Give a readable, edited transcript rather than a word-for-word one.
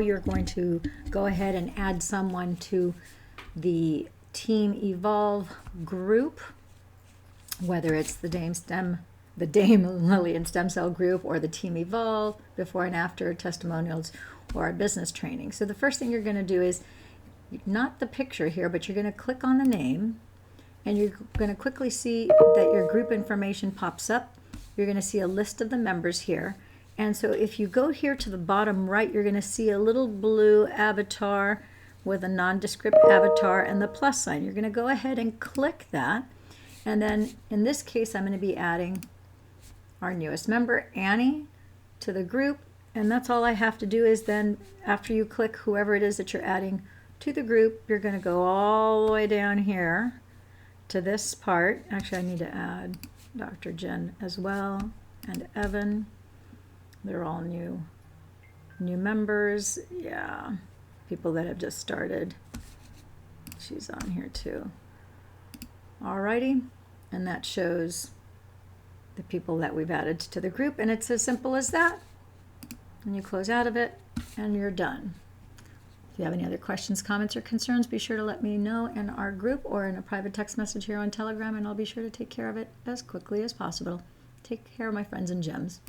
you're going to go ahead and add someone to the Team Evolve group, whether it's the Dame Lillian Stem Cell group or the Team Evolve before and after testimonials or our business training. So the first thing you're going to do is not the picture here, but you're going to click on the name, and you're going to quickly see that your group information pops up. You're going to see a list of the members here. And so if you go here to the bottom right, you're going to see a little blue avatar with a nondescript avatar and the plus sign. You're going to go ahead and click that. And then in this case, I'm going to be adding our newest member, Annie, to the group. And that's all I have to do is then after you click whoever it is that you're adding to the group, you're going to go all the way down here to this part. Actually, I need to add Dr. Jen as well and Evan. They're all new members. Yeah, people that have just started. She's on here too. Alrighty, and that shows the people that we've added to the group, and it's as simple as that. And you close out of it, and you're done. If you have any other questions, comments, or concerns, be sure to let me know in our group or in a private text message here on Telegram, and I'll be sure to take care of it as quickly as possible. Take care, my friends and gems.